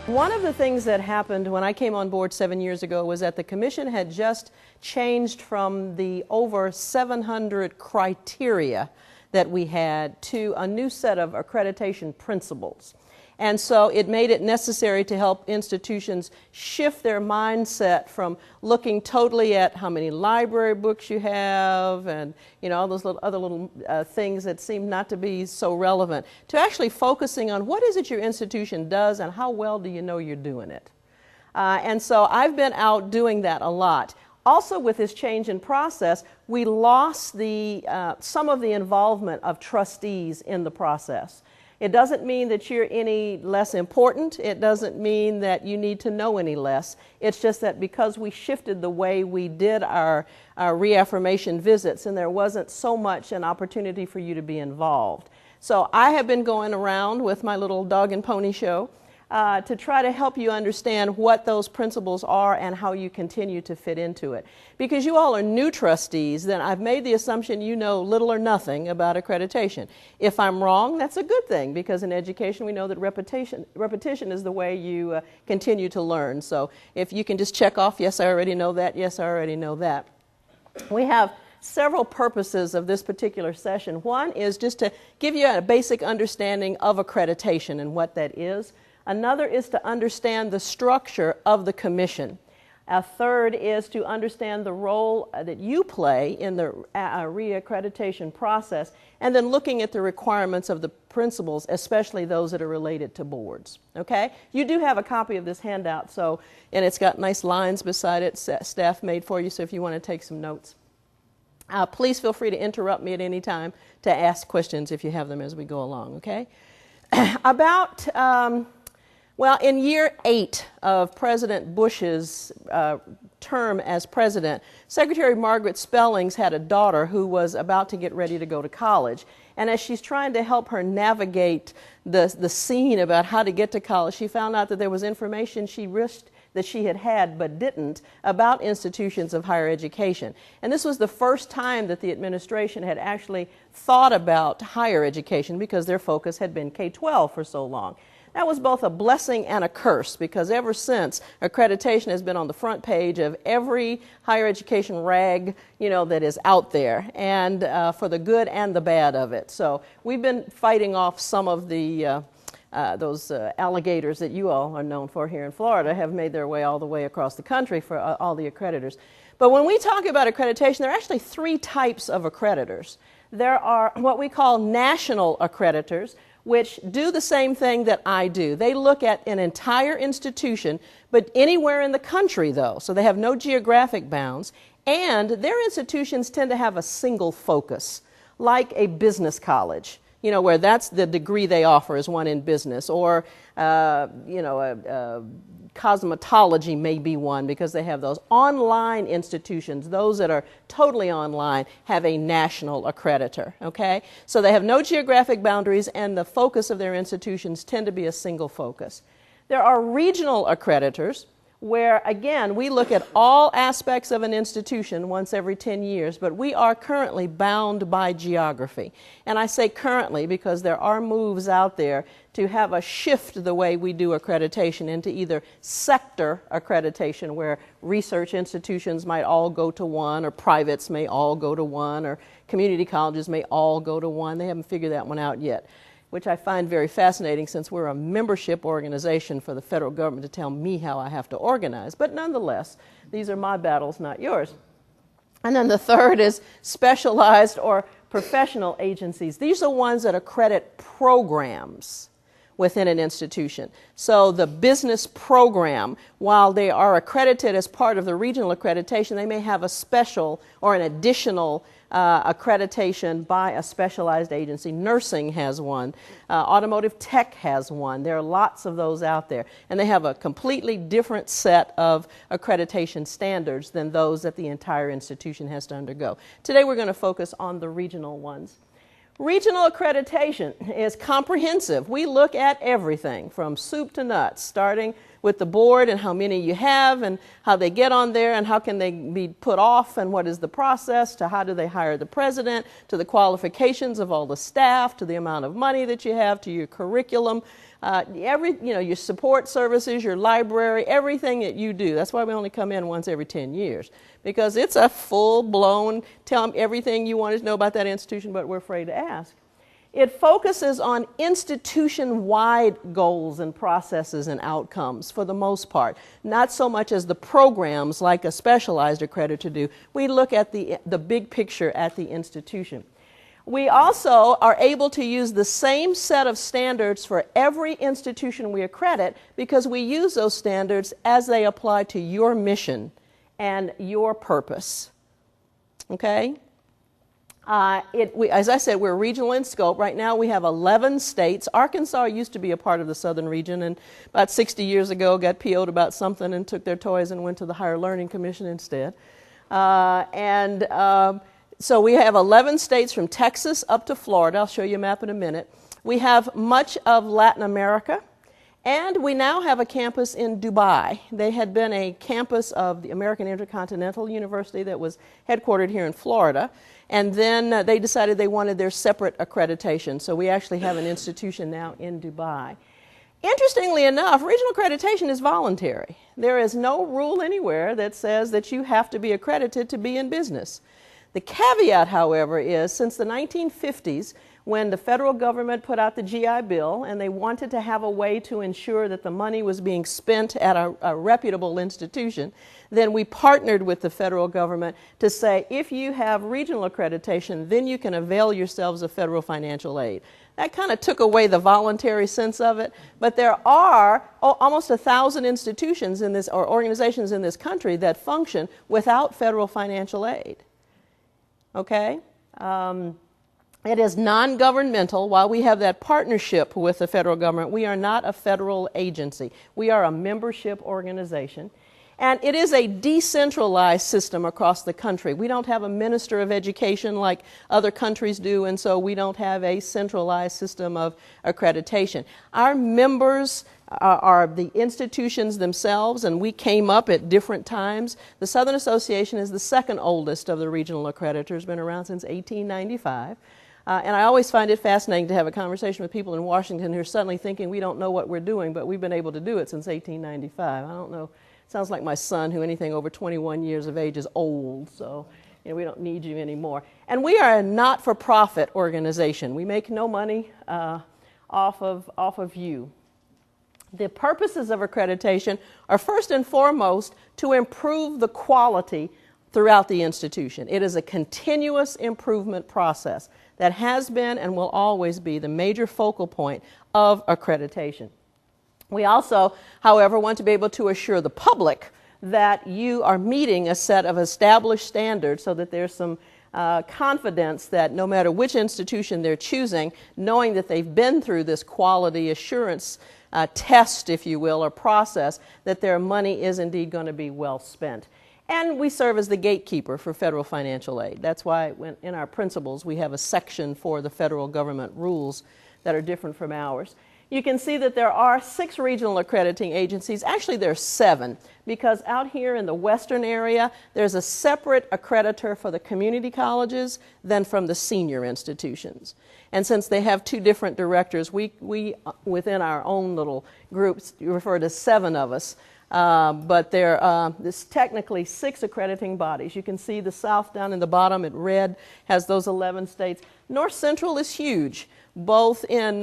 One of the things that happened when I came on board 7 years ago was that the Commission had just changed from the over 700 criteria that we had to a new set of accreditation principles. And so it made it necessary to help institutions shift their mindset from looking totally at how many library books you have and all those other little things that seem not to be so relevant, to actually focusing on what is it your institution does and how well do you know you're doing it. And so I've been out doing that a lot. Also, with this change in process, we lost some of the involvement of trustees in the process. It doesn't mean that you're any less important. It doesn't mean that you need to know any less. It's just that because we shifted the way we did our reaffirmation visits, and there wasn't so much an opportunity for you to be involved. So I have been going around with my little dog and pony show to try to help you understand what those principles are and how you continue to fit into it. Because you all are new trustees, then I've made the assumption you know little or nothing about accreditation. If I'm wrong, that's a good thing, because in education we know that repetition is the way you continue to learn. So if you can just check off, yes, I already know that, yes, I already know that. We have several purposes of this particular session. One is just to give you a basic understanding of accreditation and what that is. Another is to understand the structure of the Commission. A third is to understand the role that you play in the reaccreditation process, and then looking at the requirements of the principles, especially those that are related to boards. Okay? You do have a copy of this handout, and it's got nice lines beside it, staff made for you, so if you want to take some notes. Please feel free to interrupt me at any time to ask questions if you have them as we go along, okay? Well, in year 8 of President Bush's term as president, Secretary Margaret Spellings had a daughter who was about to get ready to go to college. And as she's trying to help her navigate the scene about how to get to college, she found out that there was information she wished that she had but didn't about institutions of higher education. And this was the first time that the administration had actually thought about higher education, because their focus had been K-12 for so long. That was both a blessing and a curse, because ever since, accreditation has been on the front page of every higher education rag, that is out there, and for the good and the bad of it. So we've been fighting off some of the those alligators that you all are known for here in Florida have made their way all the way across the country for all the accreditors. But when we talk about accreditation, there are actually 3 types of accreditors. There are what we call national accreditors, which do the same thing that I do. They look at an entire institution, but anywhere in the country though, so they have no geographic bounds, and their institutions tend to have a single focus, like a business college, where that's the degree they offer is one in business, or cosmetology may be one, because they have those. Online institutions, those that are totally online, have a national accreditor, okay? So they have no geographic boundaries, and the focus of their institutions tend to be a single focus. There are regional accreditors, where, again, we look at all aspects of an institution once every 10 years, but we are currently bound by geography. And I say currently because there are moves out there to have a shift the way we do accreditation into either sector accreditation, where research institutions might all go to one, or privates may all go to one, or community colleges may all go to one. They haven't figured that one out yet, which I find very fascinating, since we're a membership organization for the federal government to tell me how I have to organize. But nonetheless, these are my battles, not yours. And then the third is specialized or professional agencies. These are ones that accredit programs within an institution. So the business program, while they are accredited as part of the regional accreditation, they may have a special or an additional accreditation by a specialized agency. Nursing has one. Automotive tech has one. There are lots of those out there. And they have a completely different set of accreditation standards than those that the entire institution has to undergo. Today we're going to focus on the regional ones. Regional accreditation is comprehensive. We look at everything from soup to nuts, starting with the board and how many you have and how they get on there and how can they be put off and what is the process, to how do they hire the president, to the qualifications of all the staff, to the amount of money that you have, to your curriculum, your support services, your library, everything that you do. That's why we only come in once every 10 years, because it's a full-blown, tell them everything you want to know about that institution, but we're afraid to ask. It focuses on institution-wide goals and processes and outcomes for the most part, not so much as the programs like a specialized accreditor do. We look at the big picture at the institution. We also are able to use the same set of standards for every institution we accredit because we use those standards as they apply to your mission and your purpose. Okay? As I said, we're regional in scope. Right now we have 11 states. Arkansas used to be a part of the southern region, and about 60 years ago got PO'd about something and took their toys and went to the Higher Learning Commission instead. So we have 11 states from Texas up to Florida. I'll show you a map in a minute. We have much of Latin America, and we now have a campus in Dubai. They had been a campus of the American Intercontinental University that was headquartered here in Florida, and then they decided they wanted their separate accreditation. So we actually have an institution now in Dubai. Interestingly enough, regional accreditation is voluntary. There is no rule anywhere that says that you have to be accredited to be in business. The caveat, however, is since the 1950s, when the federal government put out the GI Bill and they wanted to have a way to ensure that the money was being spent at a reputable institution, then we partnered with the federal government to say, if you have regional accreditation, then you can avail yourselves of federal financial aid. That kind of took away the voluntary sense of it, but there are almost 1,000 institutions in this, or organizations in this country that function without federal financial aid. Okay? It is non-governmental. While we have that partnership with the federal government, we are not a federal agency. We are a membership organization. And it is a decentralized system across the country. We don't have a minister of education like other countries do, and so we don't have a centralized system of accreditation. Our members are the institutions themselves, and we came up at different times. The Southern Association is the second oldest of the regional accreditors, been around since 1895. And I always find it fascinating to have a conversation with people in Washington who are suddenly thinking we don't know what we're doing, but we've been able to do it since 1895. I don't know. Sounds like my son, who anything over 21 years of age is old, so we don't need you anymore. And we are a not-for-profit organization. We make no money off of you. The purposes of accreditation are first and foremost to improve the quality throughout the institution. It is a continuous improvement process that has been and will always be the major focal point of accreditation. We also, however, want to be able to assure the public that you are meeting a set of established standards so that there's some confidence that no matter which institution they're choosing, knowing that they've been through this quality assurance test, if you will, or process, that their money is indeed going to be well spent. And we serve as the gatekeeper for federal financial aid. That's why in our principles we have a section for the federal government rules that are different from ours. You can see that there are 6 regional accrediting agencies. Actually, there are 7, because out here in the western area, there's a separate accreditor for the community colleges than from the senior institutions. And since they have 2 different directors, we within our own little groups, you refer to 7 of us, but there's technically 6 accrediting bodies. You can see the South down in the bottom in red has those 11 states. North Central is huge, both in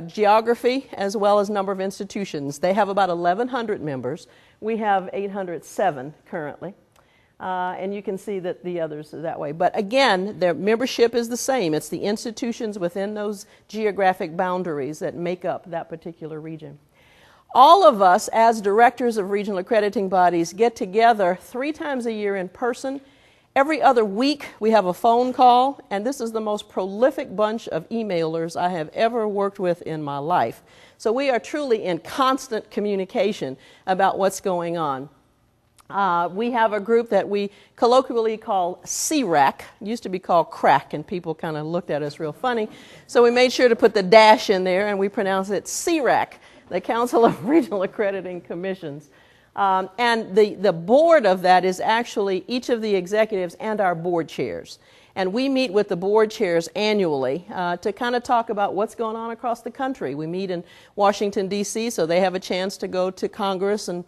geography as well as number of institutions. They have about 1,100 members. We have 807 currently. And you can see that the others are that way. But again, their membership is the same. It's the institutions within those geographic boundaries that make up that particular region. All of us, as directors of regional accrediting bodies, get together 3 times a year in person. Every other week, we have a phone call, and this is the most prolific bunch of emailers I have ever worked with in my life. So we are truly in constant communication about what's going on. We have a group that we colloquially call CRAC. It used to be called crack, and people kind of looked at us real funny. So we made sure to put the dash in there, and we pronounce it CRAC. the Council of Regional Accrediting Commissions. And the board of that is actually each of the executives and our board chairs. And we meet with the board chairs annually to kind of talk about what's going on across the country. We meet in Washington, D.C., so they have a chance to go to Congress and,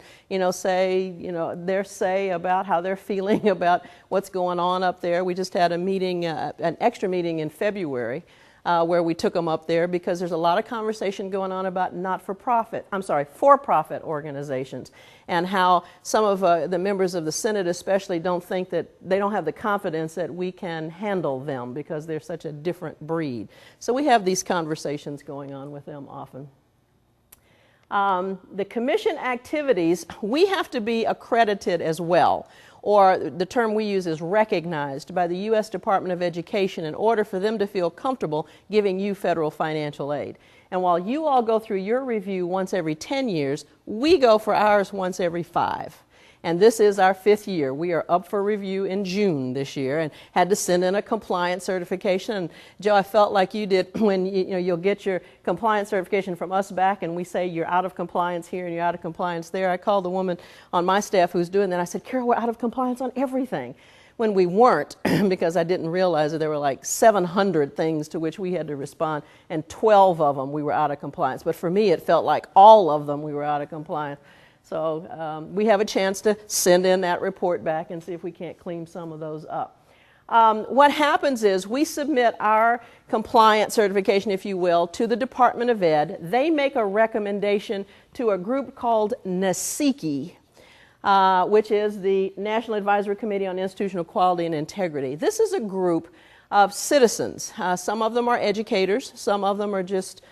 say, their say about how they're feeling about what's going on up there. We just had a meeting, an extra meeting in February, where we took them up there because there's a lot of conversation going on about for-profit organizations, and how some of the members of the Senate especially don't think that they don't have the confidence that we can handle them because they're such a different breed. So we have these conversations going on with them often. The commission activities, we have to be accredited as well, or the term we use is recognized by the U.S. Department of Education in order for them to feel comfortable giving you federal financial aid. And while you all go through your review once every 10 years, we go for ours once every 5. And this is our 5th year. We are up for review in June this year and had to send in a compliance certification. And Joe, I felt like you did when you'll get your compliance certification from us back and we say you're out of compliance here and you're out of compliance there. I called the woman on my staff who's doing that. I said, Carol, we're out of compliance on everything. When we weren't, because I didn't realize that there were like 700 things to which we had to respond, and 12 of them we were out of compliance. But for me, it felt like all of them we were out of compliance. So we have a chance to send in that report back and see if we can't clean some of those up. What happens is we submit our compliance certification, if you will, to the Department of Ed. They make a recommendation to a group called NACCREDITING, which is the National Advisory Committee on Institutional Quality and Integrity. This is a group of citizens. Some of them are educators, some of them are just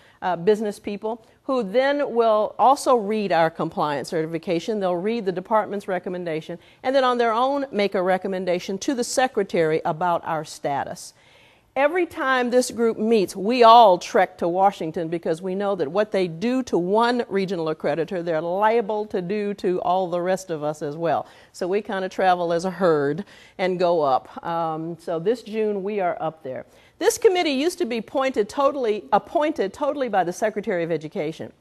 business people, who then will also read our compliance certification. They'll read the department's recommendation, and then on their own make a recommendation to the secretary about our status. Every time this group meets, we all trek to Washington because we know that what they do to one regional accreditor, they're liable to do to all the rest of us as well. So we kind of travel as a herd and go up. So this June, we are up there. This committee used to be appointed totally by the Secretary of Education.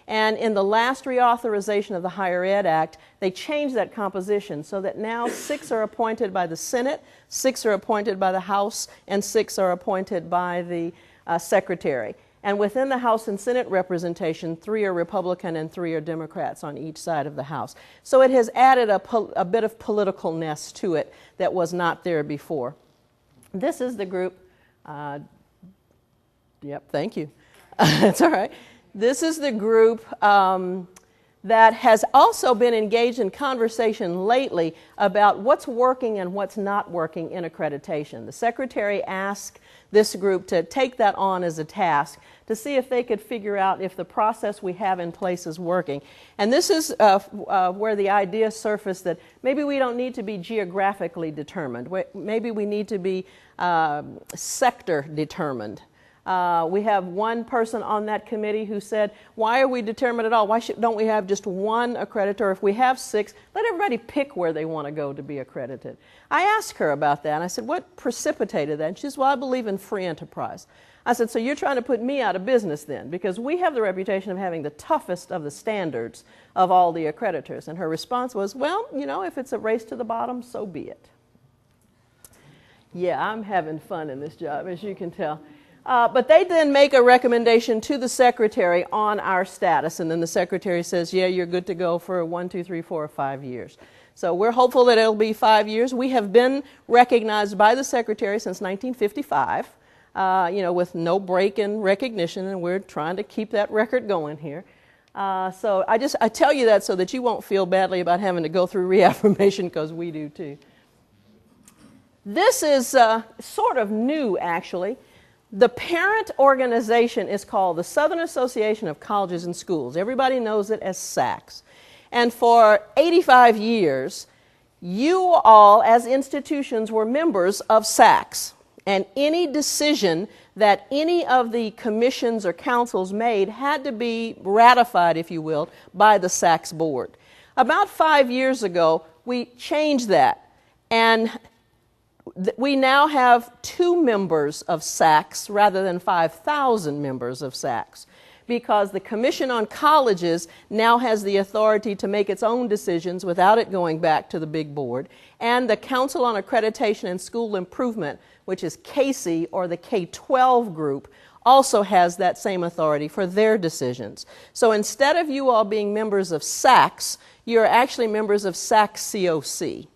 And in the last reauthorization of the Higher Ed Act, they changed that composition so that now 6 are appointed by the Senate, 6 are appointed by the House, and 6 are appointed by the Secretary. And within the House and Senate representation, 3 are Republican and 3 are Democrats on each side of the House. So it has added a bit of politicalness to it that was not there before. This is the group. Yep, thank you. That's all right. This is the group that has also been engaged in conversation lately about what's working and what's not working in accreditation. The Secretary asked this group to take that on as a task to see if they could figure out if the process we have in place is working. And this is where the idea surfaced that maybe we don't need to be geographically determined. Maybe we need to be sector determined. We have one person on that committee who said, why are we determined at all? Why don't we have just one accreditor? If we have 6, let everybody pick where they want to go to be accredited. I asked her about that, and I said, what precipitated that? And she says, well, I believe in free enterprise. I said, so you're trying to put me out of business then, because we have the reputation of having the toughest of the standards of all the accreditors. And her response was, well, if it's a race to the bottom, so be it. Yeah, I'm having fun in this job, as you can tell. But they then make a recommendation to the Secretary on our status, and then the Secretary says, yeah, you're good to go for 1, 2, 3, 4, or 5 years. So we're hopeful that it'll be 5 years. We have been recognized by the Secretary since 1955, with no break in recognition, and we're trying to keep that record going here. So I tell you that so that you won't feel badly about having to go through reaffirmation, because we do too. This is sort of new, actually. The parent organization is called the Southern Association of Colleges and Schools. Everybody knows it as SACS. And for 85 years, you all as institutions were members of SACS. And any decision that any of the commissions or councils made had to be ratified, if you will, by the SACS board. About 5 years ago, we changed that. And we now have 2 members of SACS rather than 5,000 members of SACS, because the Commission on Colleges now has the authority to make its own decisions without it going back to the big board. And the Council on Accreditation and School Improvement, which is CASE, or the K-12 group, also has that same authority for their decisions. So instead of you all being members of SACS, you're actually members of SACS COC.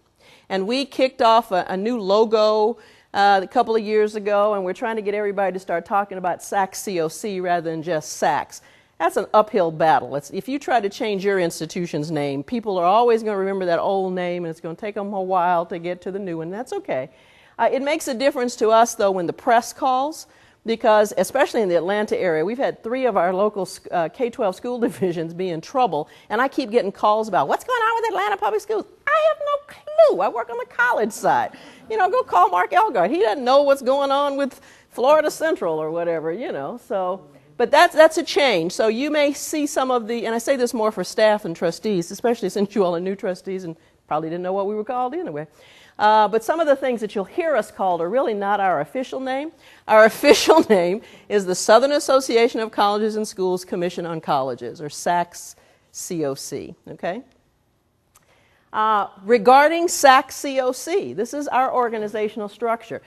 And we kicked off a new logo a couple of years ago, and we're trying to get everybody to start talking about SACS COC rather than just SACS. That's an uphill battle. If you try to change your institution's name, people are always going to remember that old name, and it's going to take them a while to get to the new one. That's okay. It makes a difference to us, though, when the press calls, because especially in the Atlanta area, we've had 3 of our local K-12 school divisions be in trouble, and I keep getting calls about, what's going on with Atlanta Public Schools? I have no clue. I work on the college side. You know, go call Mark Elgart. He doesn't know what's going on with Florida Central or whatever, you know. So, but that's a change. So you may see some of the, and I say this more for staff and trustees, especially since you all are new trustees and probably didn't know what we were called anyway. But some of the things that you'll hear us called are really not our official name. Our official name is the Southern Association of Colleges and Schools Commission on Colleges, or SACS COC, okay? Regarding SACS COC, this is our organizational structure.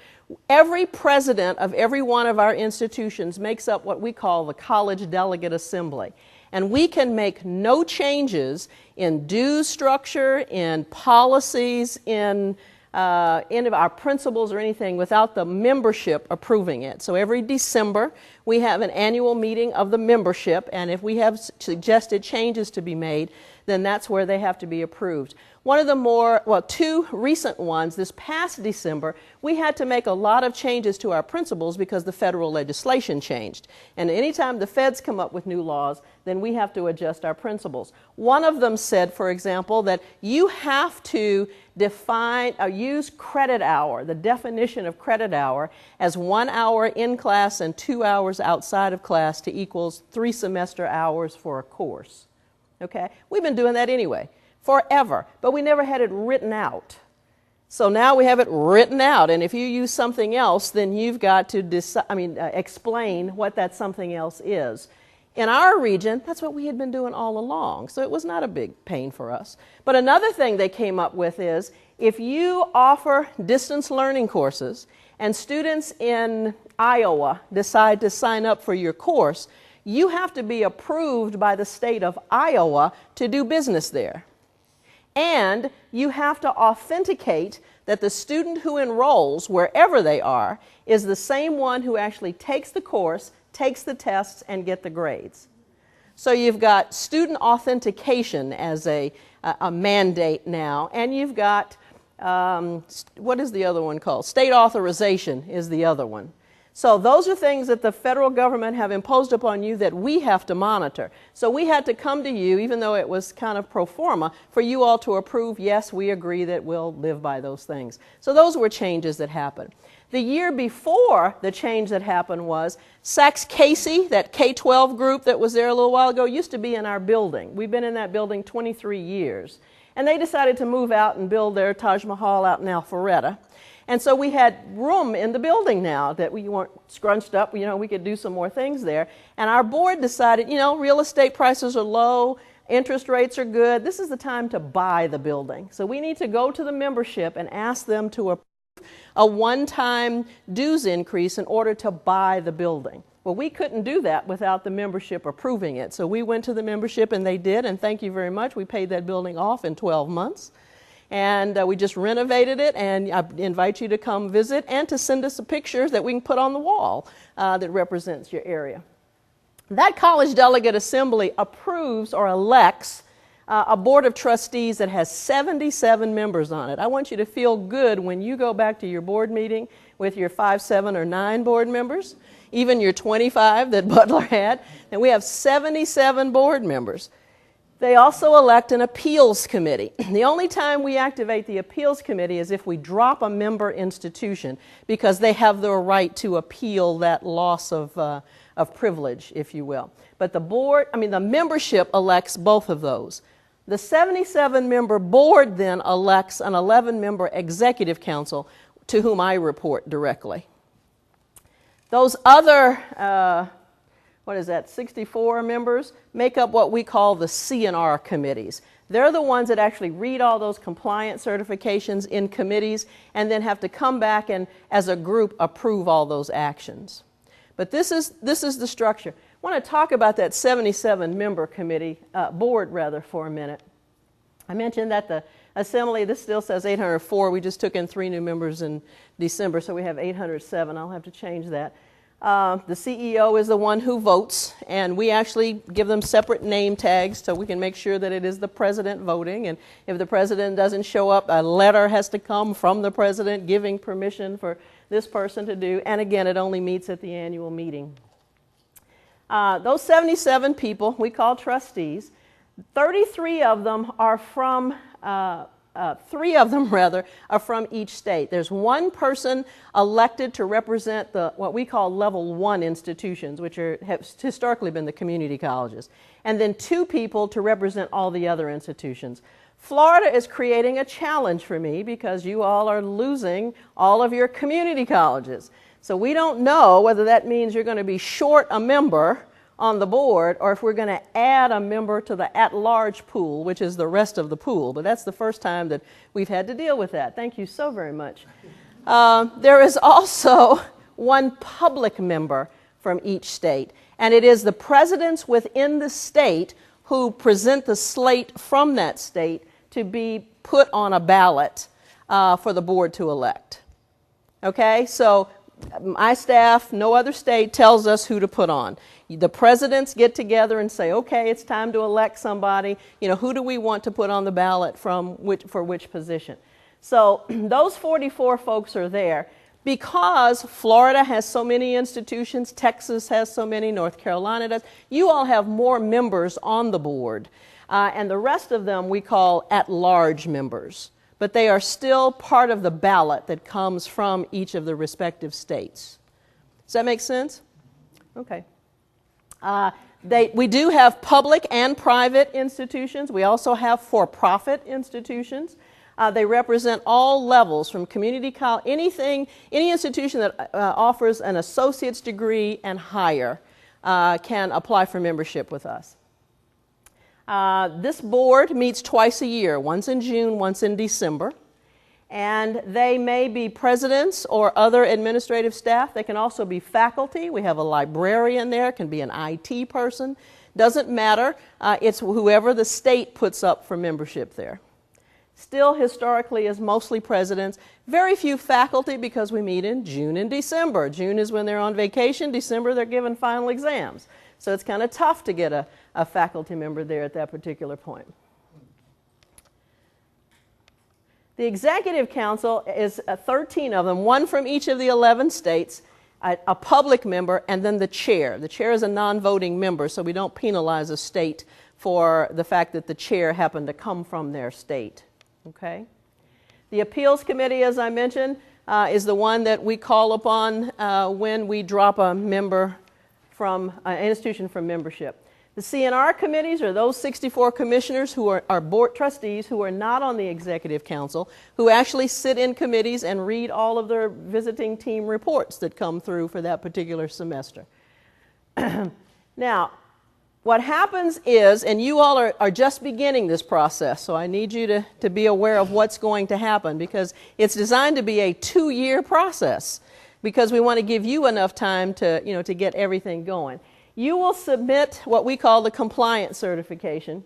Every president of every one of our institutions makes up what we call the College Delegate Assembly. And we can make no changes in dues structure, in policies, in any of our principles or anything without the membership approving it. So every December we have an annual meeting of the membership, and if we have suggested changes to be made, then that's where they have to be approved. One of the more, well, 2 recent ones, this past December, we had to make a lot of changes to our principles because the federal legislation changed. And anytime the feds come up with new laws, then we have to adjust our principles. One of them said, for example, that you have to define or use credit hour, the definition of credit hour, as 1 hour in class and 2 hours outside of class to equals 3 semester hours for a course. Okay? We've been doing that anyway, forever, but we never had it written out. So now we have it written out, and if you use something else, then you've got to explain what that something else is. In our region, that's what we had been doing all along, so it was not a big pain for us. But another thing they came up with is, if you offer distance learning courses and students in Iowa decide to sign up for your course, you have to be approved by the state of Iowa to do business there. And you have to authenticate that the student who enrolls, wherever they are, is the same one who actually takes the course, takes the tests, and get the grades. So you've got student authentication as a mandate now, and you've got, what is the other one called? State authorization is the other one. So those are things that the federal government have imposed upon you that we have to monitor. So we had to come to you, even though it was kind of pro forma, for you all to approve, yes, we agree that we'll live by those things. So those were changes that happened. The year before the change that happened was SACS CASE, that K-12 group that was there a little while ago, used to be in our building. We've been in that building 23 years. And they decided to move out and build their Taj Mahal out in Alpharetta. And so we had room in the building now that we weren't scrunched up, you know, we could do some more things there. And our board decided, you know, real estate prices are low, interest rates are good, this is the time to buy the building. So we need to go to the membership and ask them to approve a one-time dues increase in order to buy the building. Well, we couldn't do that without the membership approving it. So we went to the membership and they did, and thank you very much. We paid that building off in 12 months. And we just renovated it, and I invite you to come visit and to send us a picture that we can put on the wall that represents your area. That College Delegate Assembly approves or elects a board of trustees that has 77 members on it. I want you to feel good when you go back to your board meeting with your 5, 7, or 9 board members, even your 25 that Butler had, and we have 77 board members. They also elect an appeals committee. The only time we activate the appeals committee is if we drop a member institution, because they have the right to appeal that loss of privilege, if you will. But the membership elects both of those. The 77-member board then elects an 11-member executive council to whom I report directly. Those other what is that, 64 members, make up what we call the C&R committees. They're the ones that actually read all those compliance certifications in committees and then have to come back and, as a group, approve all those actions. But this is the structure. I want to talk about that 77-member committee, board rather, for a minute. I mentioned that the Assembly, this still says 804. We just took in 3 new members in December, so we have 807. I'll have to change that. The CEO is the one who votes, and we actually give them separate name tags so we can make sure that it is the president voting. And if the president doesn't show up, a letter has to come from the president giving permission for this person to do. And again, it only meets at the annual meeting. Those 77 people we call trustees. 33 of them are from 3 of them rather are from each state. There's one person elected to represent what we call level 1 institutions, which have historically been the community colleges, and then 2 people to represent all the other institutions. Florida is creating a challenge for me because you all are losing all of your community colleges. So we don't know whether that means you're going to be short a member on the board, or if we're going to add a member to the at-large pool, which is the rest of the pool. But that's the first time that we've had to deal with that. Thank you so very much. There is also one public member from each state, and it is the presidents within the state who present the slate from that state to be put on a ballot for the board to elect. Okay, so my staff, no other state, tells us who to put on. The presidents get together and say, okay, it's time to elect somebody. Who do we want to put on the ballot for which position? So those 44 folks are there because Florida has so many institutions, Texas has so many, North Carolina does. You all have more members on the board, and the rest of them we call at-large members. But they are still part of the ballot that comes from each of the respective states. Does that make sense? Okay. We do have public and private institutions. We also have for-profit institutions. They represent all levels from community college, any institution that offers an associate's degree and higher can apply for membership with us. This board meets twice a year, once in June, once in December. And they may be presidents or other administrative staff. They can also be faculty. We have a librarian there, can be an IT person. Doesn't matter. It's whoever the state puts up for membership there. Still, historically, is mostly presidents. Very few faculty because we meet in June and December. June is when they're on vacation. December, they're given final exams. So it's kind of tough to get a faculty member there at that particular point. The Executive Council is 13 of them, one from each of the 11 states, a public member, and then the chair. The chair is a non-voting member, so we don't penalize a state for the fact that the chair happened to come from their state. Okay? The Appeals Committee, as I mentioned, is the one that we call upon when we drop a member from an institution from membership. The C&R committees are those 64 commissioners who are board trustees who are not on the Executive Council, who actually sit in committees and read all of their visiting team reports that come through for that particular semester. Now, what happens is, and you all are just beginning this process, so I need you to be aware of what's going to happen, because it's designed to be a 2-year process, because we want to give you enough time to get everything going. You will submit what we call the compliance certification.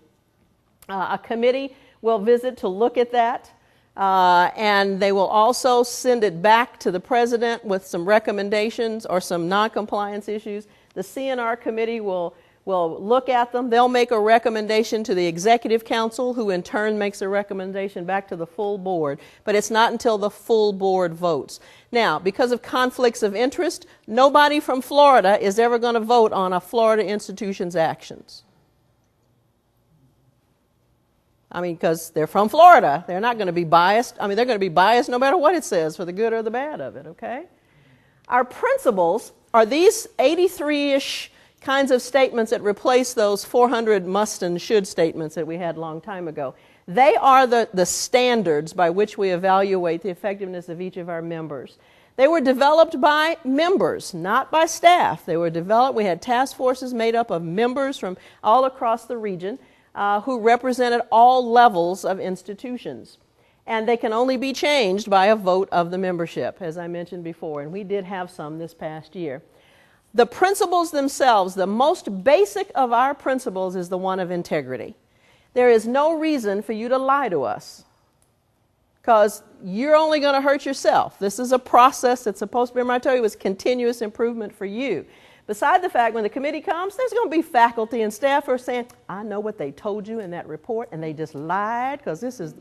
A committee will visit to look at that, and they will also send it back to the president with some recommendations or some non-compliance issues. The C&R committee will look at them. They'll make a recommendation to the Executive Council, who in turn makes a recommendation back to the full board. But it's not until the full board votes. Now, because of conflicts of interest, nobody from Florida is ever going to vote on a Florida institution's actions. I mean, because they're from Florida. They're not going to be biased. I mean, they're going to be biased no matter what it says, for the good or the bad of it, okay? Our principles are these 83-ish kinds of statements that replace those 400 must and should statements that we had a long time ago. They are the standards by which we evaluate the effectiveness of each of our members. They were developed by members, not by staff. They were developed, we had task forces made up of members from all across the region who represented all levels of institutions. And they can only be changed by a vote of the membership, as I mentioned before, and we did have some this past year. The principles themselves, the most basic of our principles is the one of integrity. There is no reason for you to lie to us, because you're only going to hurt yourself. This is a process that's supposed to be, remember I told you, it was continuous improvement for you. Beside the fact, when the committee comes, there's going to be faculty and staff who are saying, I know what they told you in that report, and they just lied, because this is,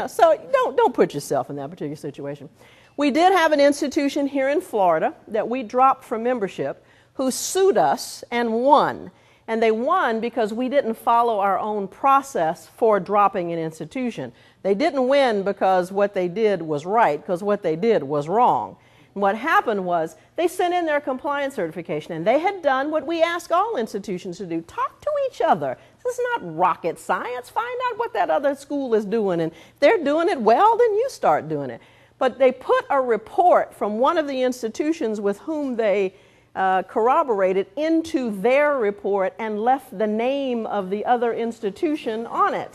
so don't put yourself in that particular situation. We did have an institution here in Florida that we dropped from membership who sued us and won. And they won because we didn't follow our own process for dropping an institution. They didn't win because what they did was right, because what they did was wrong. And what happened was they sent in their compliance certification, and they had done what we ask all institutions to do: talk to each other. This is not rocket science. Find out what that other school is doing, and if they're doing it well, then you start doing it. But they put a report from one of the institutions with whom they corroborated into their report and left the name of the other institution on it.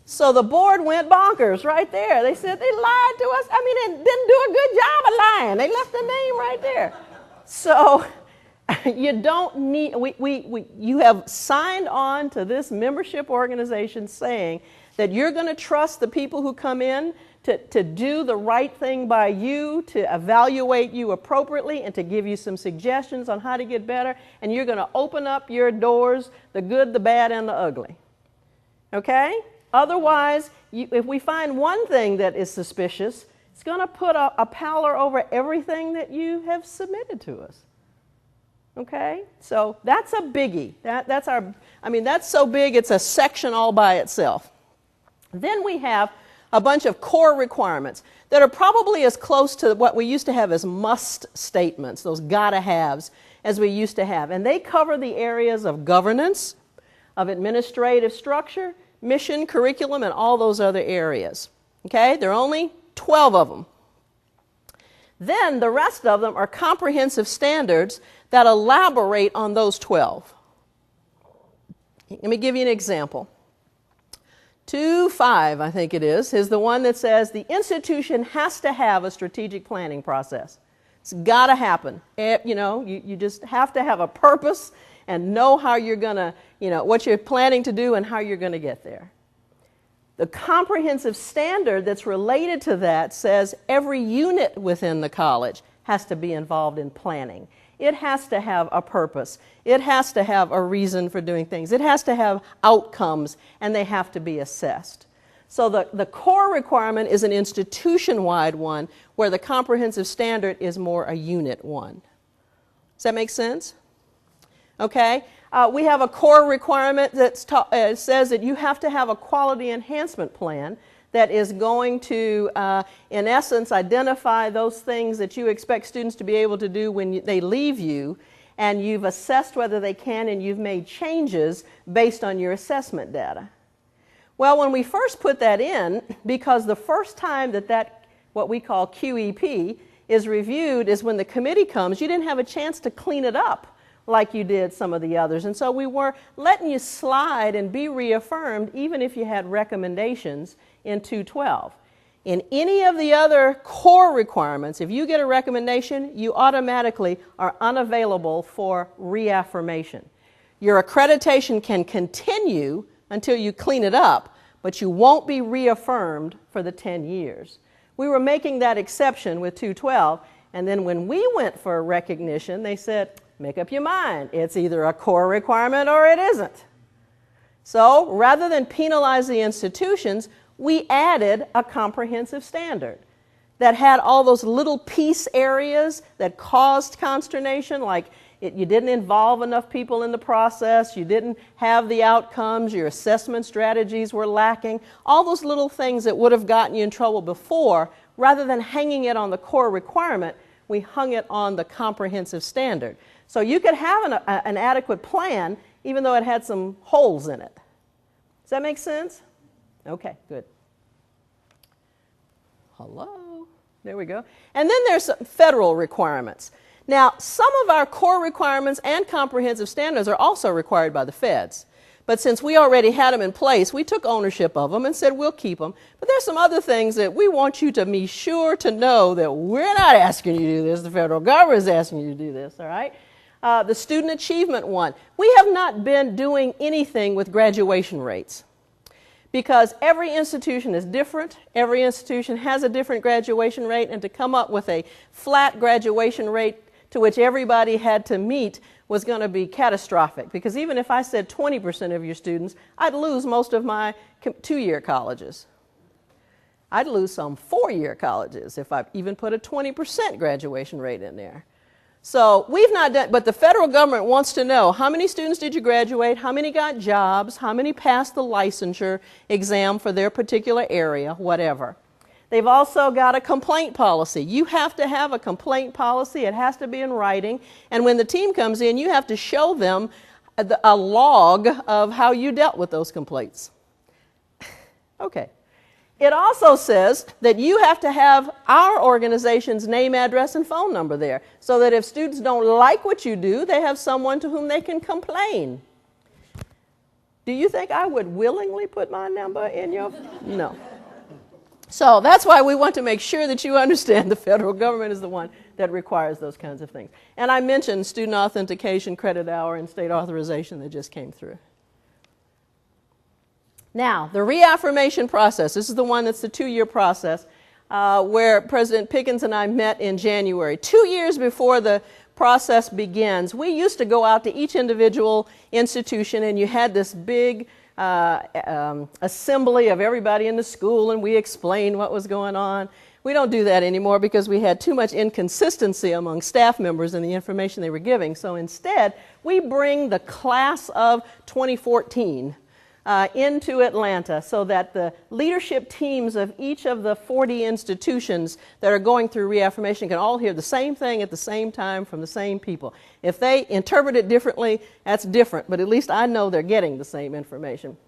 So the board went bonkers right there. They said they lied to us. They didn't do a good job of lying. They left the name right there. So you don't need, you have signed on to this membership organization saying that you're going to trust the people who come in to do the right thing by you, to evaluate you appropriately, and to give you some suggestions on how to get better. And you're going to open up your doors, the good, the bad, and the ugly. Okay? Otherwise, if we find one thing that is suspicious, it's going to put a pallor over everything that you have submitted to us. Okay? So that's a biggie. That's so big, it's a section all by itself. Then we have a bunch of core requirements that are probably as close to what we used to have as must statements, those gotta haves, as we used to have. And they cover the areas of governance, of administrative structure, mission, curriculum, and all those other areas. Okay? There are only 12 of them. Then the rest of them are comprehensive standards that elaborate on those 12. Let me give you an example. 2.5, I think it is the one that says the institution has to have a strategic planning process. It's got to happen. You just have to have a purpose and know how you're going to, what you're planning to do and how you're going to get there. The comprehensive standard that's related to that says every unit within the college has to be involved in planning. It has to have a purpose. It has to have a reason for doing things. It has to have outcomes, and they have to be assessed. So the core requirement is an institution-wide one, where the comprehensive standard is more a unit one. Does that make sense? Okay. We have a core requirement that says that you have to have a quality enhancement plan that is going to, in essence, identify those things that you expect students to be able to do when they leave you, and you've assessed whether they can, and you've made changes based on your assessment data. Well, when we first put that in, because the first time that what we call QEP is reviewed is when the committee comes, you didn't have a chance to clean it up like you did some of the others. And so we were letting you slide and be reaffirmed even if you had recommendations in 212. In any of the other core requirements, if you get a recommendation, you automatically are unavailable for reaffirmation. Your accreditation can continue until you clean it up, but you won't be reaffirmed for the 10 years. We were making that exception with 212, and then when we went for recognition, they said, make up your mind. It's either a core requirement or it isn't. So rather than penalize the institutions, we added a comprehensive standard that had all those little piece areas that caused consternation, like you didn't involve enough people in the process, you didn't have the outcomes, your assessment strategies were lacking, all those little things that would have gotten you in trouble before. Rather than hanging it on the core requirement, we hung it on the comprehensive standard. So you could have an adequate plan even though it had some holes in it. Does that make sense? Okay, good. Hello? There we go. And then there's some federal requirements. Now, some of our core requirements and comprehensive standards are also required by the feds. But since we already had them in place, we took ownership of them and said we'll keep them. But there's some other things that we want you to be sure to know that we're not asking you to do this. The federal government is asking you to do this, all right? The student achievement one. We have not been doing anything with graduation rates because every institution is different. Every institution has a different graduation rate, and to come up with a flat graduation rate to which everybody had to meet was going to be catastrophic, because even if I said 20% of your students, I'd lose most of my two-year colleges. I'd lose some four-year colleges if I even put a 20% graduation rate in there. So we've not done, but the federal government wants to know how many students did you graduate, how many got jobs, how many passed the licensure exam for their particular area, whatever. They've also got a complaint policy. You have to have a complaint policy. It has to be in writing. And when the team comes in, you have to show them a log of how you dealt with those complaints. Okay. It also says that you have to have our organization's name, address, and phone number there, so that if students don't like what you do, they have someone to whom they can complain. Do you think I would willingly put my number in your... No. So that's why we want to make sure that you understand the federal government is the one that requires those kinds of things. And I mentioned student authentication, credit hour, and state authorization that just came through. Now, the reaffirmation process, this is the one that's the 2-year process, where President Pickens and I met in January. 2 years before the process begins, we used to go out to each individual institution, and you had this big assembly of everybody in the school, and we explained what was going on. We don't do that anymore because we had too much inconsistency among staff members in the information they were giving. So instead, we bring the class of 2014 into Atlanta so that the leadership teams of each of the 40 institutions that are going through reaffirmation can all hear the same thing at the same time from the same people. If they interpret it differently, that's different, but at least I know they're getting the same information.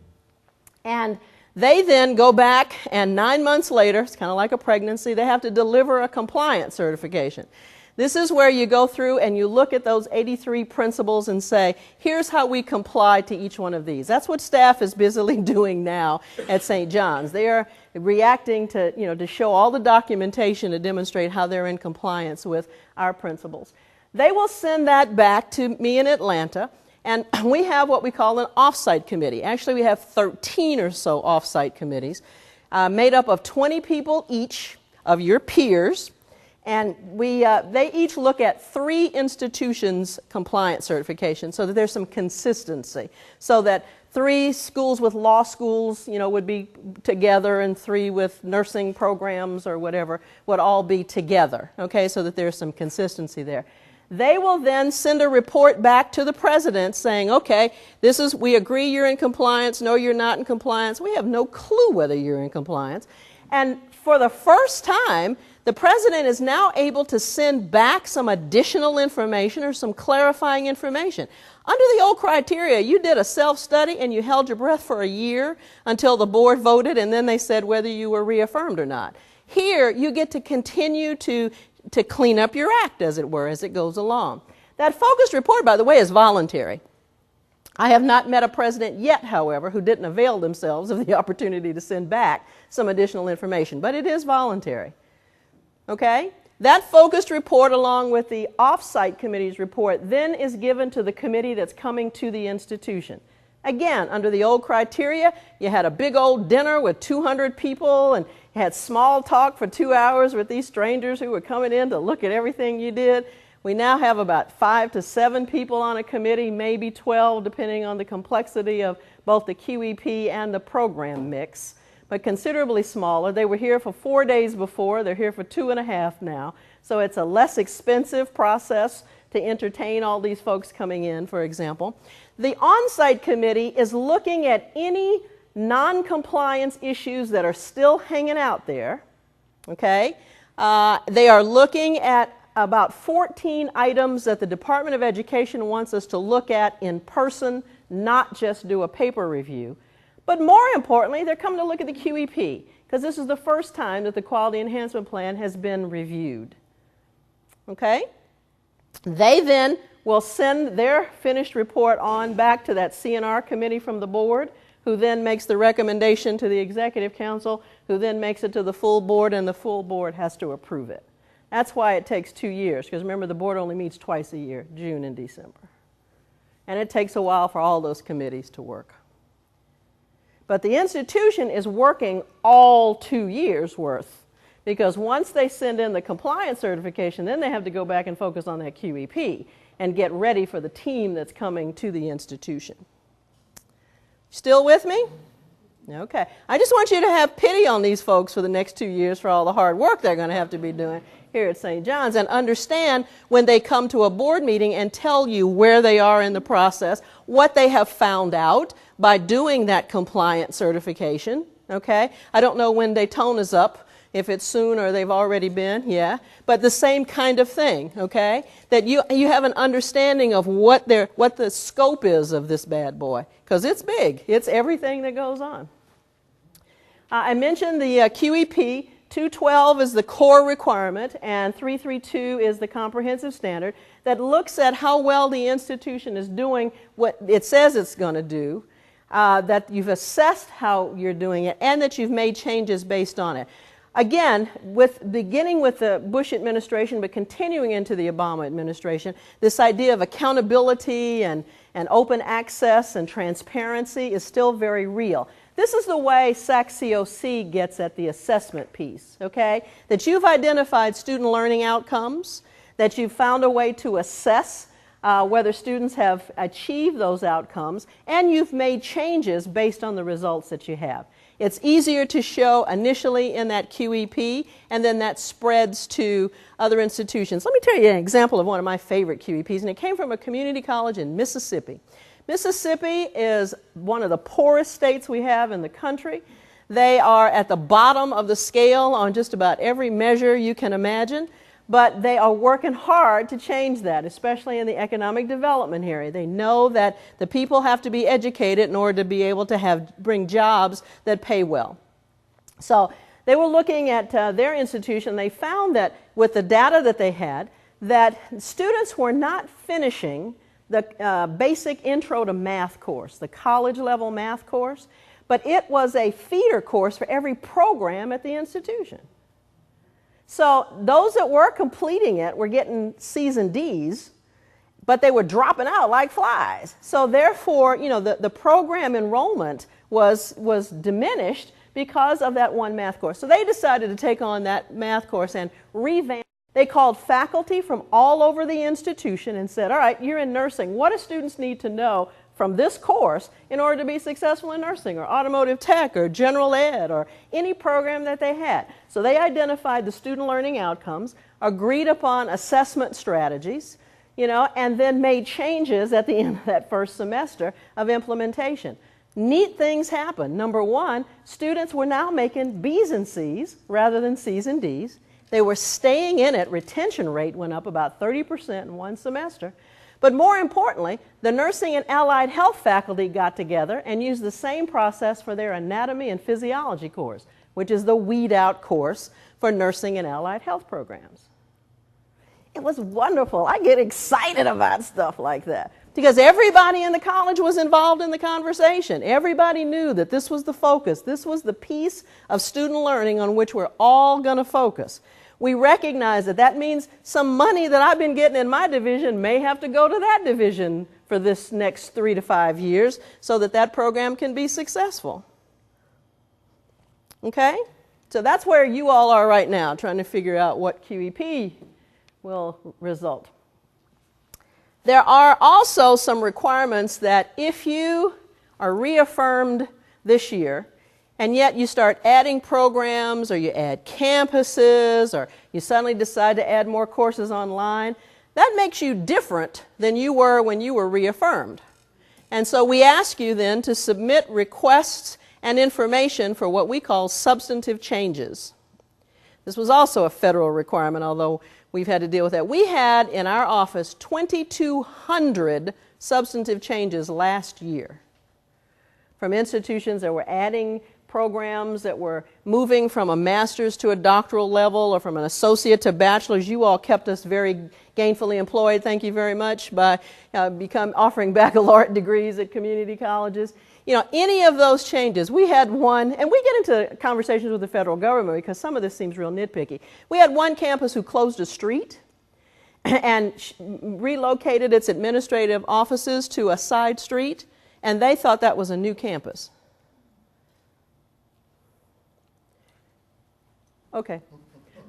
And they then go back, and 9 months later, it's kind of like a pregnancy, they have to deliver a compliance certification. This is where you go through and you look at those 83 principles and say, here's how we comply to each one of these. That's what staff is busily doing now at St. John's. They are reacting to, to show all the documentation to demonstrate how they're in compliance with our principles. They will send that back to me in Atlanta, and we have what we call an off-site committee. Actually, we have 13 or so off-site committees made up of 20 people each of your peers. And they each look at 3 institutions' compliance certification so that there's some consistency. So that 3 schools with law schools, would be together, and 3 with nursing programs or whatever would all be together, okay, so that there's some consistency there. They will then send a report back to the president saying, okay, we agree you're in compliance, no, you're not in compliance. We have no clue whether you're in compliance. And for the first time, the president is now able to send back some additional information or some clarifying information. Under the old criteria, you did a self-study and you held your breath for a year until the board voted, and then they said whether you were reaffirmed or not. Here, you get to continue to clean up your act, as it were, as it goes along. That focused report, by the way, is voluntary. I have not met a president yet, however, who didn't avail themselves of the opportunity to send back some additional information, but it is voluntary. Okay? That focused report, along with the off-site committee's report, then is given to the committee that's coming to the institution. Again, under the old criteria, you had a big old dinner with 200 people, and you had small talk for 2 hours with these strangers who were coming in to look at everything you did. We now have about 5 to 7 people on a committee, maybe 12, depending on the complexity of both the QEP and the program mix, but considerably smaller. They were here for 4 days before. They're here for 2.5 now. So it's a less expensive process to entertain all these folks coming in, for example. The on-site committee is looking at any non-compliance issues that are still hanging out there, okay? They are looking at about 14 items that the Department of Education wants us to look at in person, not just do a paper review. But more importantly, they're coming to look at the QEP, because this is the first time that the Quality Enhancement Plan has been reviewed. Okay? They then will send their finished report on back to that C&R committee from the board, who then makes the recommendation to the Executive Council, who then makes it to the full board, and the full board has to approve it. That's why it takes 2 years, because remember, the board only meets twice a year, June and December. And it takes a while for all those committees to work. But the institution is working all 2 years' worth, because once they send in the compliance certification, then they have to go back and focus on that QEP and get ready for the team that's coming to the institution. Still with me? Okay. I just want you to have pity on these folks for the next 2 years for all the hard work they're going to have to be doing here at St. John's, and understand when they come to a board meeting and tell you where they are in the process, what they have found out by doing that compliance certification. Okay? I don't know when Daytona's up, if it's soon or they've already been, yeah, but the same kind of thing, okay? That you have an understanding of what the scope is of this bad boy, because it's big. It's everything that goes on. I mentioned the QEP. 212 is the core requirement, and 332 is the comprehensive standard that looks at how well the institution is doing what it says it's going to do, that you've assessed how you're doing it, and that you've made changes based on it. Again, beginning with the Bush administration, but continuing into the Obama administration, this idea of accountability and open access and transparency is still very real. This is the way SACS COC gets at the assessment piece, okay? That you've identified student learning outcomes, that you've found a way to assess whether students have achieved those outcomes, and you've made changes based on the results that you have. It's easier to show initially in that QEP, and then that spreads to other institutions. Let me tell you an example of one of my favorite QEPs, and it came from a community college in Mississippi. Mississippi is one of the poorest states we have in the country. They are at the bottom of the scale on just about every measure you can imagine, but they are working hard to change that, especially in the economic development area. They know that the people have to be educated in order to be able to bring jobs that pay well. So they were looking at their institution. They found that with the data that they had, that students were not finishing the basic intro to math course, the college level math course, but it was a feeder course for every program at the institution. So those that were completing it were getting C's and D's, but they were dropping out like flies. So therefore, you know, the program enrollment was diminished because of that one math course. So they decided to take on that math course and revamp. They called faculty from all over the institution and said, all right, you're in nursing. What do students need to know from this course in order to be successful in nursing or automotive tech or general ed or any program that they had? So they identified the student learning outcomes, agreed upon assessment strategies, you know, and then made changes at the end of that first semester of implementation. Neat things happened. Number one, students were now making B's and C's rather than C's and D's. They were staying in it. Retention rate went up about 30% in one semester. But more importantly, the nursing and allied health faculty got together and used the same process for their anatomy and physiology course, which is the weed out course for nursing and allied health programs. It was wonderful. I get excited about stuff like that because everybody in the college was involved in the conversation. Everybody knew that this was the focus. This was the piece of student learning on which we're all going to focus. We recognize that that means some money that I've been getting in my division may have to go to that division for this next 3 to 5 years so that that program can be successful. Okay? So that's where you all are right now, trying to figure out what QEP will result. There are also some requirements that if you are reaffirmed this year, and yet you start adding programs or you add campuses or you suddenly decide to add more courses online, that makes you different than you were when you were reaffirmed. And so we ask you then to submit requests and information for what we call substantive changes. This was also a federal requirement, although we've had to deal with that. We had in our office 2,200 substantive changes last year. from institutions that were adding programs, that were moving from a master's to a doctoral level or from an associate to bachelor's. You all kept us very gainfully employed, thank you very much, by offering baccalaureate degrees at community colleges. You know, any of those changes. We had one, and we get into conversations with the federal government because some of this seems real nitpicky. We had one campus who closed a street and relocated its administrative offices to a side street, and they thought that was a new campus. Okay.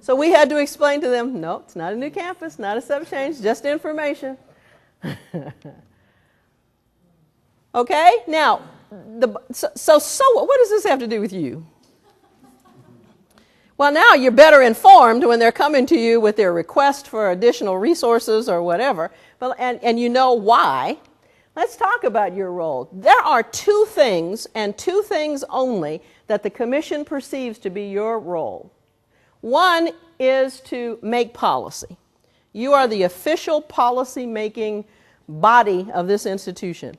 So we had to explain to them, no, it's not a new campus, not a step change, just information. Okay? Now, so what does this have to do with you? Well, now you're better informed when they're coming to you with their request for additional resources or whatever, and you know why. Let's talk about your role. There are two things, and two things only, that the Commission perceives to be your role. One is to make policy. You are the official policy-making body of this institution.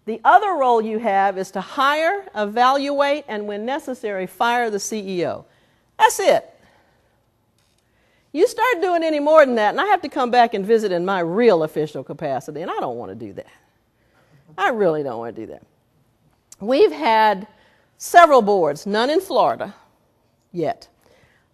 The other role you have is to hire, evaluate, and when necessary, fire the CEO. That's it. You start doing any more than that, and I have to come back and visit in my real official capacity, and I don't want to do that. I really don't want to do that. We've had several boards, none in Florida yet,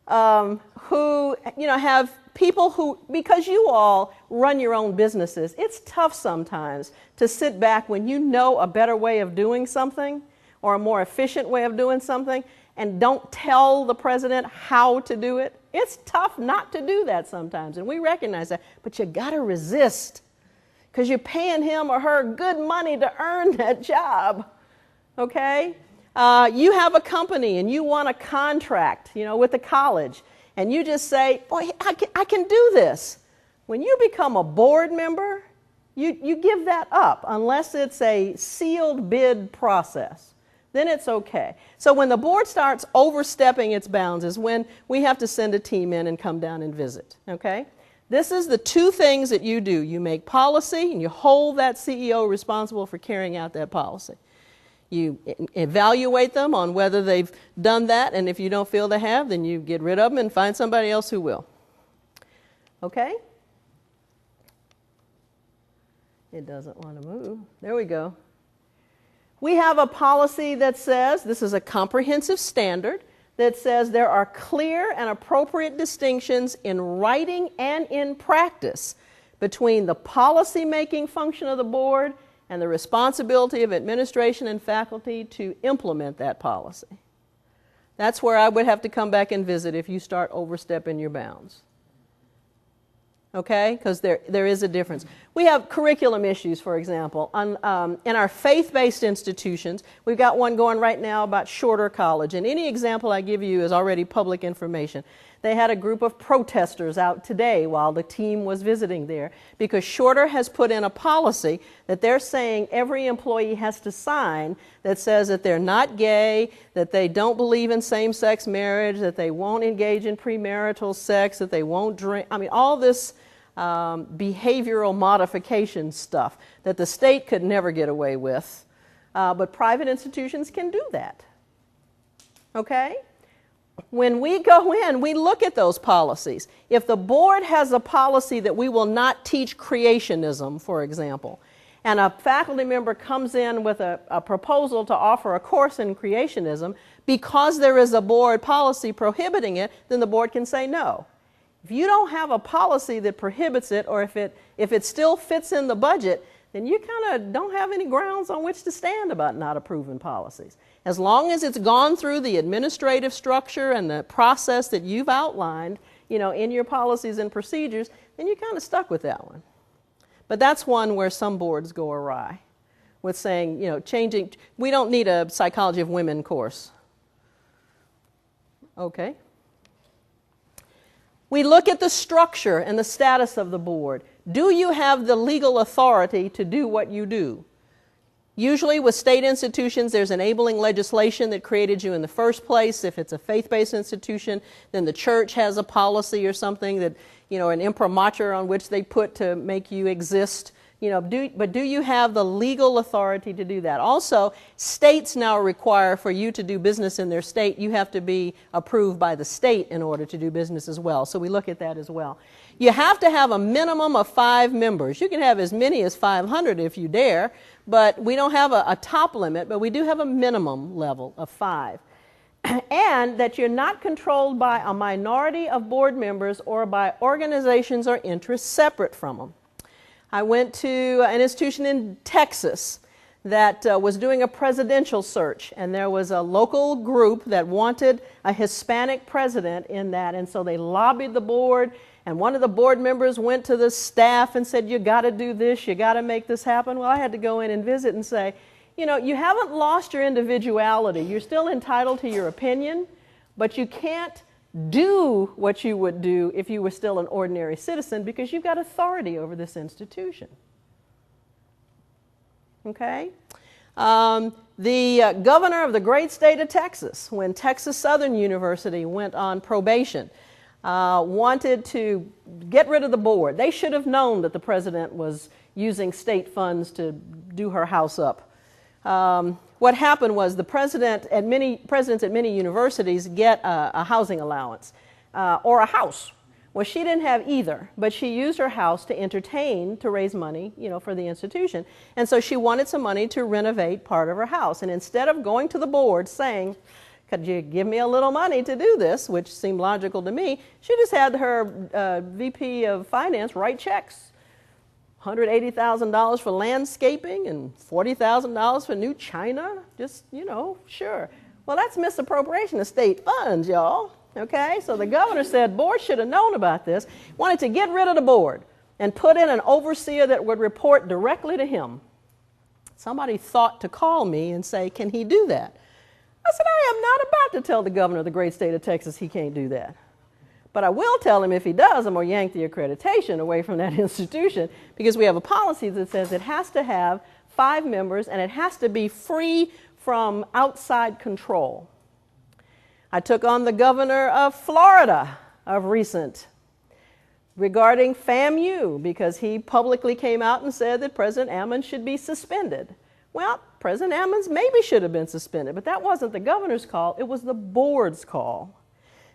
who have people who, because you all run your own businesses, it's tough sometimes to sit back when you know a better way of doing something or a more efficient way of doing something and don't tell the president how to do it. It's tough not to do that sometimes, and we recognize that, but you got to resist because you're paying him or her good money to earn that job, okay? You have a company and you want a contract, with the college, and you just say, boy, I can do this. When you become a board member, you give that up unless it's a sealed bid process. Then it's okay. So when the board starts overstepping its bounds is when we have to send a team in and come down and visit, okay? This is the two things that you do. You make policy and you hold that CEO responsible for carrying out that policy. You evaluate them on whether they've done that, and if you don't feel they have, then you get rid of them and find somebody else who will. Okay? It doesn't want to move. There we go. We have a policy that says, this is a comprehensive standard, that says there are clear and appropriate distinctions in writing and in practice between the policy-making function of the board and the responsibility of administration and faculty to implement that policy. That's where I would have to come back and visit if you start overstepping your bounds. Okay? Because there is a difference. We have curriculum issues, for example. In our faith-based institutions, we've got one going right now about Shorter College, and any example I give you is already public information. They had a group of protesters out today while the team was visiting there because Shorter has put in a policy that they're saying every employee has to sign that says that they're not gay, that they don't believe in same-sex marriage, that they won't engage in premarital sex, that they won't drink. I mean, all this behavioral modification stuff that the state could never get away with, but private institutions can do that. Okay? When we go in, we look at those policies. If the board has a policy that we will not teach creationism, for example, and a faculty member comes in with a proposal to offer a course in creationism, because there is a board policy prohibiting it, then the board can say no. If you don't have a policy that prohibits it, or if it still fits in the budget, then you kind of don't have any grounds on which to stand about not approving policies. As long as it's gone through the administrative structure and the process that you've outlined, in your policies and procedures, then you're kind of stuck with that one. But that's one where some boards go awry with saying, changing, we don't need a psychology of women course. Okay. We look at the structure and the status of the board. Do you have the legal authority to do what you do? Usually with state institutions, there's enabling legislation that created you in the first place. If it's a faith-based institution, then the church has a policy or something that, an imprimatur on which they put to make you exist, but do you have the legal authority to do that? Also, states now require for you to do business in their state, you have to be approved by the state in order to do business as well. So we look at that as well. You have to have a minimum of 5 members. You can have as many as 500 if you dare, but we don't have a top limit, but we do have a minimum level of 5. And that you're not controlled by a minority of board members or by organizations or interests separate from them. I went to an institution in Texas that was doing a presidential search, and there was a local group that wanted a Hispanic president in that, and so they lobbied the board, and one of the board members went to the staff and said, you got to do this, you got to make this happen. Well, I had to go in and visit and say, you haven't lost your individuality. You're still entitled to your opinion, but you can't do what you would do if you were still an ordinary citizen because you've got authority over this institution. Okay? The governor of the great state of Texas, when Texas Southern University went on probation, wanted to get rid of the board. They should have known that the president was using state funds to do her house up. What happened was the presidents at many universities get a housing allowance or a house. Well, she didn't have either, but she used her house to entertain, to raise money, for the institution. And so she wanted some money to renovate part of her house. And instead of going to the board saying, could you give me a little money to do this, which seemed logical to me, she just had her VP of Finance write checks. $180,000 for landscaping and $40,000 for new china, just, sure. Well, that's misappropriation of state funds, y'all, okay? So the governor said board should have known about this, wanted to get rid of the board and put in an overseer that would report directly to him. Somebody thought to call me and say, can he do that? I said, I am not about to tell the governor of the great state of Texas he can't do that. But I will tell him if he does, I'm going to yank the accreditation away from that institution because we have a policy that says it has to have 5 members and it has to be free from outside control. I took on the governor of Florida of recent regarding FAMU because he publicly came out and said that President Ammons should be suspended. Well, President Ammons maybe should have been suspended, but that wasn't the governor's call, it was the board's call.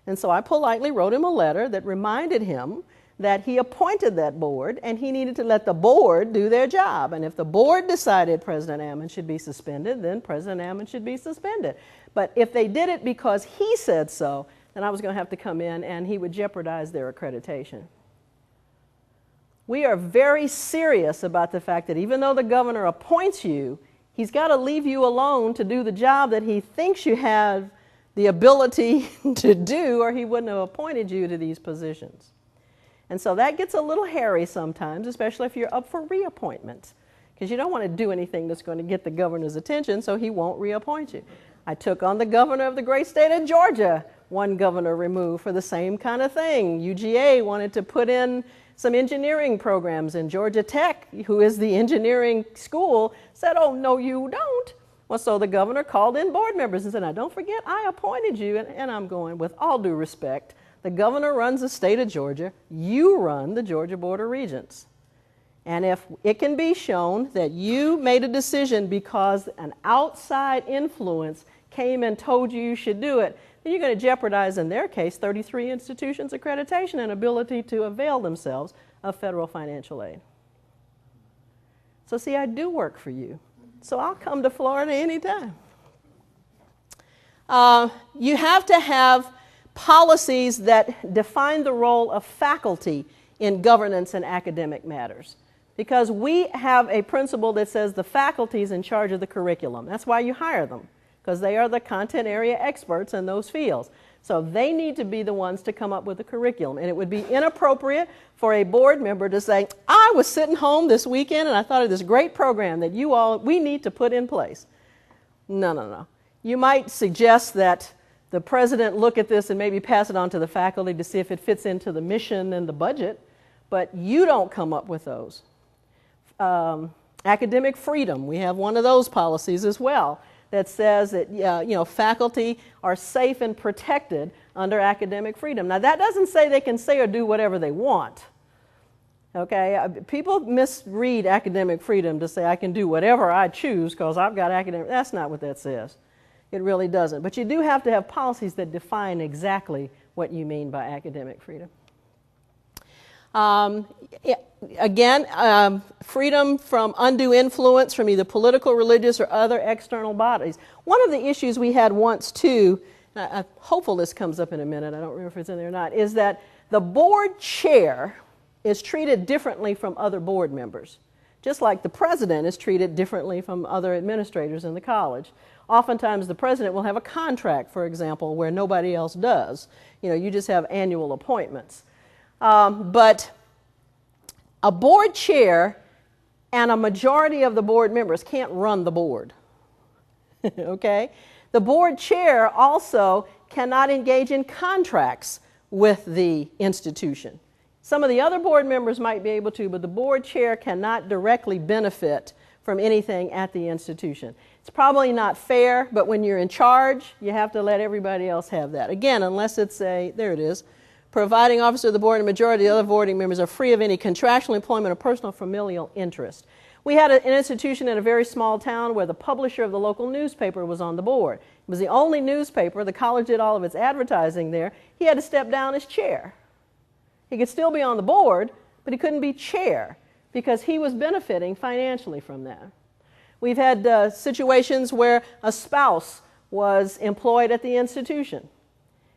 And so I politely wrote him a letter that reminded him that he appointed that board and he needed to let the board do their job. And if the board decided President Ammons should be suspended, then President Ammons should be suspended. But if they did it because he said so, then I was going to have to come in and he would jeopardize their accreditation. We are very serious about the fact that even though the governor appoints you, he's got to leave you alone to do the job that he thinks you have the ability to do, or he wouldn't have appointed you to these positions. And so that gets a little hairy sometimes, especially if you're up for reappointment, because you don't want to do anything that's going to get the governor's attention, so he won't reappoint you. I took on the governor of the great state of Georgia, one governor removed for the same kind of thing. UGA wanted to put in some engineering programs, and Georgia Tech, who is the engineering school, said, oh, no, you don't. Well, so the governor called in board members and said, now don't forget, I appointed you. And I'm going, with all due respect, the governor runs the state of Georgia. You run the Georgia Board of Regents. And if it can be shown that you made a decision because an outside influence came and told you you should do it, then you're going to jeopardize, in their case, 33 institutions' accreditation and ability to avail themselves of federal financial aid. So see, I do work for you. So I'll come to Florida anytime. You have to have policies that define the role of faculty in governance and academic matters. Because we have a principle that says the faculty is in charge of the curriculum. That's why you hire them, because they are the content area experts in those fields. So they need to be the ones to come up with the curriculum. And it would be inappropriate for a board member to say, I was sitting home this weekend and I thought of this great program that we need to put in place. No, no, no. You might suggest that the president look at this and maybe pass it on to the faculty to see if it fits into the mission and the budget, but you don't come up with those. Academic freedom, we have one of those policies as well that says that faculty are safe and protected under academic freedom. Now that doesn't say they can say or do whatever they want. Okay, people misread academic freedom to say I can do whatever I choose because I've got academic. That's not what that says. It really doesn't. But you do have to have policies that define exactly what you mean by academic freedom. Freedom from undue influence from either political, religious, or other external bodies. One of the issues we had once too, and I'm hopeful this comes up in a minute, I don't remember if it's in there or not, is that the board chair is treated differently from other board members, just like the president is treated differently from other administrators in the college. Oftentimes the president will have a contract, for example, where nobody else does. You know, you just have annual appointments. But a board chair and a majority of the board members can't run the board. Okay? The board chair also cannot engage in contracts with the institution. Some of the other board members might be able to, but the board chair cannot directly benefit from anything at the institution. It's probably not fair, but when you're in charge, you have to let everybody else have that. Again, unless it's there it is, providing officer of the board and majority of the other board members are free of any contractual employment or personal familial interest. We had an institution in a very small town where the publisher of the local newspaper was on the board. It was the only newspaper. The college did all of its advertising there. He had to step down as chair. He could still be on the board, but he couldn't be chair because he was benefiting financially from that. We've had situations where a spouse was employed at the institution,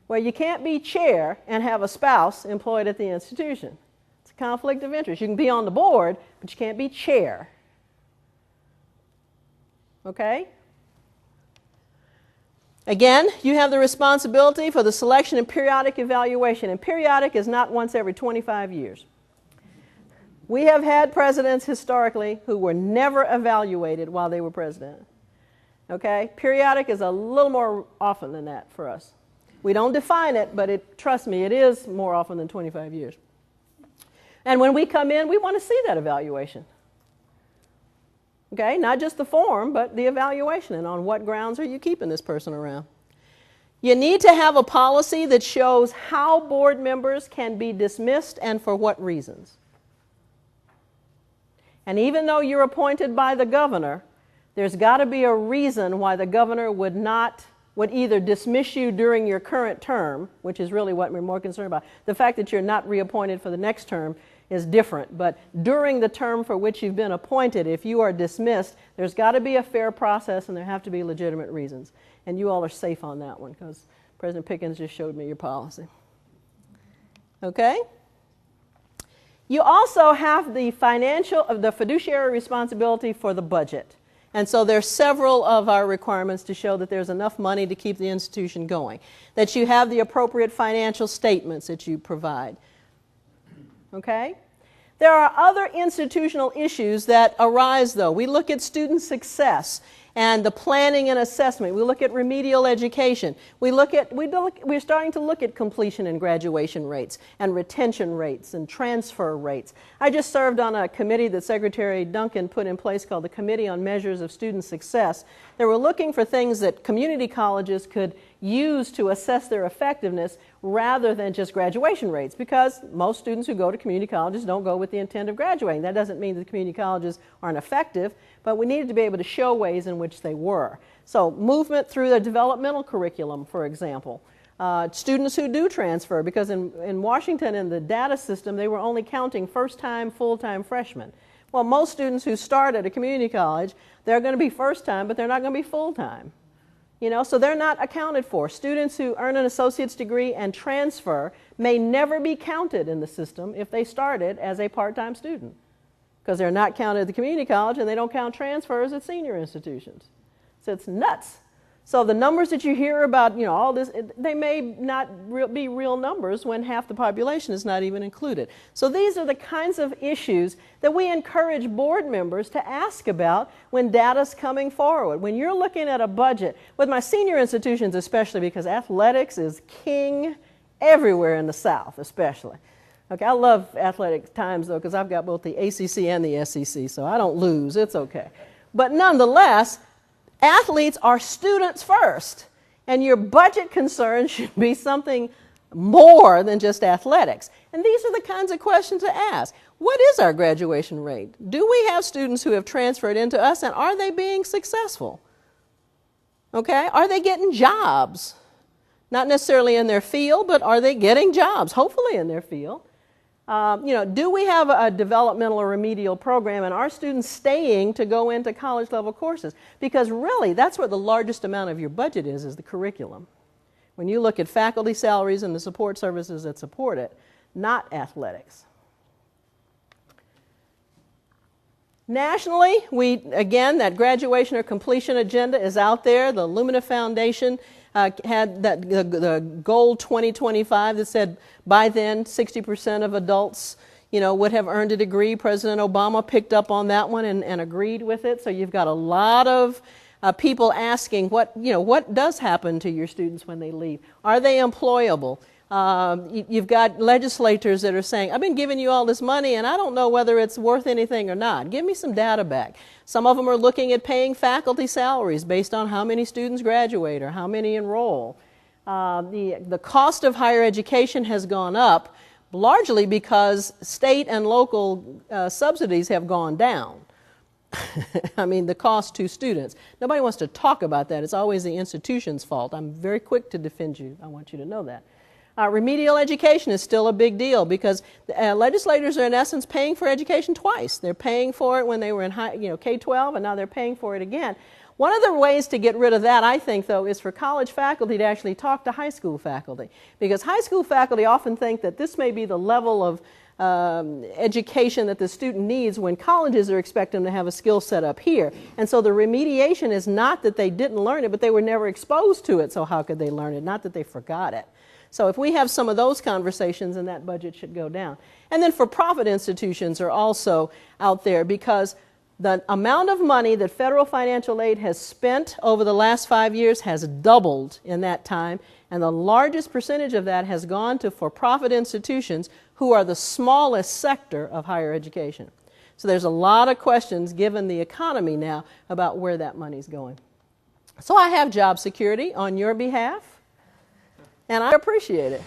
where you can't be chair and have a spouse employed at the institution. It's a conflict of interest. You can be on the board, but you can't be chair. Okay? Again, you have the responsibility for the selection and periodic evaluation, and periodic is not once every 25 years. We have had presidents historically who were never evaluated while they were president. Okay? Periodic is a little more often than that for us. We don't define it, but trust me, it is more often than 25 years. And when we come in, we want to see that evaluation. Okay, not just the form, but the evaluation, and on what grounds are you keeping this person around. You need to have a policy that shows how board members can be dismissed and for what reasons. And even though you're appointed by the governor, there's got to be a reason why the governor would either dismiss you during your current term, which is really what we're more concerned about. The fact that you're not reappointed for the next term is different, but during the term for which you've been appointed, if you are dismissed, there's got to be a fair process and there have to be legitimate reasons. And you all are safe on that one because President Pickens just showed me your policy. Okay? You also have the fiduciary responsibility for the budget. And so there's several of our requirements to show that there's enough money to keep the institution going, that you have the appropriate financial statements that you provide. Okay? There are other institutional issues that arise, though. We look at student success and the planning and assessment. We look at remedial education. We're starting to look at completion and graduation rates and retention rates and transfer rates. I just served on a committee that Secretary Duncan put in place called the Committee on Measures of Student Success. They were looking for things that community colleges could use to assess their effectiveness rather than just graduation rates, because most students who go to community colleges don't go with the intent of graduating. That doesn't mean that community colleges aren't effective, but we needed to be able to show ways in which they were. So movement through the developmental curriculum, for example. Students who do transfer, because in Washington in the data system they were only counting first-time, full-time freshmen. Well, most students who start at a community college, they're going to be first-time, but they're not going to be full-time. You know, so they're not accounted for. Students who earn an associate's degree and transfer may never be counted in the system if they started as a part-time student, because they're not counted at the community college and they don't count transfers at senior institutions. So it's nuts. So the numbers that you hear about, you know, all this, they may not be real numbers when half the population is not even included. So these are the kinds of issues that we encourage board members to ask about when data's coming forward. When you're looking at a budget, with my senior institutions especially, because athletics is king everywhere in the South especially. Okay, I love athletic times though, because I've got both the ACC and the SEC, so I don't lose, it's okay. But nonetheless, athletes are students first, and your budget concerns should be something more than just athletics. And these are the kinds of questions to ask. what is our graduation rate? Do we have students who have transferred into us, and are they being successful? Okay, are they getting jobs? Not necessarily in their field, but are they getting jobs? Hopefully in their field. Do we have a developmental or remedial program, and are students staying to go into college level courses? Because really, that's where the largest amount of your budget is the curriculum. When you look at faculty salaries and the support services that support it, not athletics. Nationally, again, that graduation or completion agenda is out there. The Lumina Foundation had the goal 2025 that said by then 60% of adults would have earned a degree. President Obama picked up on that one and agreed with it. So you've got a lot of people asking what does happen to your students when they leave? Are they employable? You've got legislators that are saying, I've been giving you all this money and I don't know whether it's worth anything or not. Give me some data back. Some of them are looking at paying faculty salaries based on how many students graduate or how many enroll. The cost of higher education has gone up largely because state and local subsidies have gone down. I mean, the cost to students. Nobody wants to talk about that. It's always the institution's fault. I'm very quick to defend you. I want you to know that. Remedial education is still a big deal because legislators are in essence paying for education twice. They're paying for it when they were in K-12, and now they're paying for it again. One of the ways to get rid of that, I think, though, is for college faculty to actually talk to high school faculty, because high school faculty often think that this may be the level of education that the student needs when colleges are expecting them to have a skill set up here. And so the remediation is not that they didn't learn it, but they were never exposed to it, so how could they learn it? Not that they forgot it. So if we have some of those conversations, then that budget should go down. And then for-profit institutions are also out there because the amount of money that federal financial aid has spent over the last 5 years has doubled in that time, and the largest percentage of that has gone to for-profit institutions who are the smallest sector of higher education. So there's a lot of questions given the economy now about where that money's going. So I have job security on your behalf, and I appreciate it.